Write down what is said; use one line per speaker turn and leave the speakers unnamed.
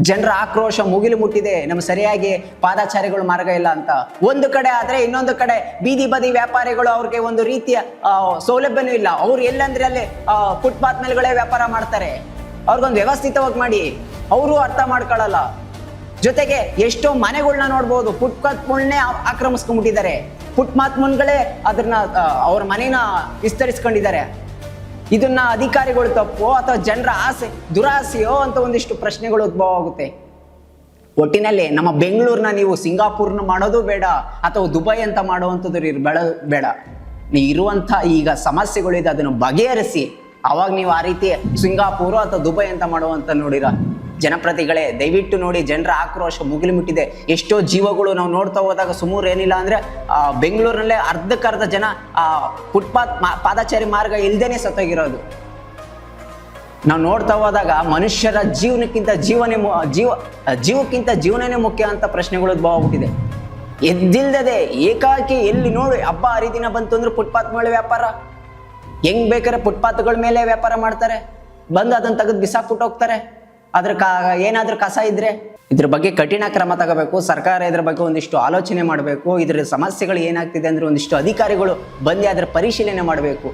ಜನರ ಆಕ್ರೋಶ ಮುಗಿಲು ಮುಟ್ಟಿದೆ, ನಮ್ಗೆ ಸರಿಯಾಗಿ ಪಾದಚಾರಿಗಳು ಮಾರ್ಗ ಇಲ್ಲ ಅಂತ. ಒಂದು ಕಡೆ ಆದ್ರೆ ಇನ್ನೊಂದು ಕಡೆ ಬೀದಿ ಬದಿ ವ್ಯಾಪಾರಿಗಳು ಅವ್ರಿಗೆ ಒಂದು ರೀತಿಯ ಸೌಲಭ್ಯನೂ ಇಲ್ಲ. ಅವ್ರು ಎಲ್ಲಂದ್ರೆ ಅಲ್ಲಿ ಫುಟ್ಪಾತ್ ಮೇಲ್ಗಳೇ ವ್ಯಾಪಾರ ಮಾಡ್ತಾರೆ. ಅವ್ರಿಗೊಂದು ವ್ಯವಸ್ಥಿತವಾಗಿ ಮಾಡಿ, ಅವರು ಅರ್ಥ ಮಾಡ್ಕೊಳ್ಳಲ್ಲ. ಜೊತೆಗೆ ಎಷ್ಟೋ ಮನೆಗಳನ್ನ ನೋಡ್ಬೋದು, ಫುಟ್ಪಾತ್ಗಳನ್ನೇ ಆಕ್ರಮಿಸ್ಕೊಂಡ್ಬಿಟ್ಟಿದ್ದಾರೆ. ಫುಟ್ಪಾತ್ ಮುಂದ್ಗಳೇ ಅದನ್ನ ಅವ್ರ ಮನೇನ ವಿಸ್ತರಿಸ್ಕೊಂಡಿದ್ದಾರೆ. ಇದನ್ನ ಅಧಿಕಾರಿಗಳು ತಪ್ಪೋ ಅಥವಾ ಜನರ ದುರಾಸೆಯೋ ಅಂತ ಒಂದಿಷ್ಟು ಪ್ರಶ್ನೆಗಳು ಉದ್ಭವ ಆಗುತ್ತೆ. ಒಟ್ಟಿನಲ್ಲಿ ನಮ್ಮ ಬೆಂಗಳೂರನ್ನ ನೀವು ಸಿಂಗಾಪುರ್ನ ಮಾಡೋದು ಬೇಡ, ಅಥವಾ ದುಬೈ ಅಂತ ಮಾಡುವಂಥದ್ದು ಬೇಡ. ನೀವು ಇರುವಂಥ ಈಗ ಸಮಸ್ಯೆಗಳಿದೆ, ಅದನ್ನು ಬಗೆಹರಿಸಿ. ಅವಾಗ ನೀವು ಆ ರೀತಿ ಸಿಂಗಾಪುರು ಅಥವಾ ದುಬೈ ಅಂತ ಮಾಡುವಂತ ನೋಡಿರ ಜನಪ್ರತಿಗಳೇ, ದಯವಿಟ್ಟು ನೋಡಿ. ಜನರ ಆಕ್ರೋಶ ಮುಗಿಲು ಮುಟ್ಟಿದೆ. ಎಷ್ಟೋ ಜೀವಗಳು ನಾವು ನೋಡ್ತಾ ಹೋದಾಗ ಸುಮಾರು ಏನಿಲ್ಲ ಅಂದ್ರೆ ಬೆಂಗಳೂರಿನಲ್ಲೇ ಅರ್ಧಕ್ಕರ್ಧ ಜನ ಫುಟ್ಪಾತ್ ಪಾದಚಾರಿ ಮಾರ್ಗ ಇಲ್ದೇನೆ ಸತ್ತೋಗಿರೋದು ನಾವು ನೋಡ್ತಾ ಹೋದಾಗ ಮನುಷ್ಯರ ಜೀವನಕ್ಕಿಂತ ಜೀವಕ್ಕಿಂತ ಜೀವನನೇ ಮುಖ್ಯ ಅಂತ ಪ್ರಶ್ನೆಗಳು ಉದ್ಭವ ಆಗ್ಬಿಟ್ಟಿದೆ. ಎದ್ದಿಲ್ದದೆ ಏಕಾಕಿ ಎಲ್ಲಿ ನೋಡಿ ಹಬ್ಬ ಹರಿದಿನ ಬಂತು ಅಂದ್ರೆ ಫುಟ್ಪಾತ್ ಮೇಲೆ ವ್ಯಾಪಾರ, ಹೆಂಗ್ ಬೇಕಾದ್ರೆ ಫುಟ್ಪಾತ್ಗಳ ಮೇಲೆ ವ್ಯಾಪಾರ ಮಾಡ್ತಾರೆ. ಬಂದು ಅದನ್ನ ತೆಗೆದು ಬಿಸಾಕ್ಬಿಟ್ಟು ಹೋಗ್ತಾರೆ. ಏನಾದ್ರೂ ಕಸ ಇದ್ರೆ ಇದ್ರ ಬಗ್ಗೆ ಕಠಿಣ ಕ್ರಮ ತಗೋಬೇಕು. ಸರ್ಕಾರ ಇದ್ರ ಬಗ್ಗೆ ಒಂದಿಷ್ಟು ಆಲೋಚನೆ ಮಾಡಬೇಕು. ಇದ್ರ ಸಮಸ್ಯೆಗಳು ಏನಾಗ್ತಿದೆ ಅಂದ್ರೆ ಒಂದಿಷ್ಟು ಅಧಿಕಾರಿಗಳು ಬಂದು ಅದರ ಪರಿಶೀಲನೆ ಮಾಡಬೇಕು.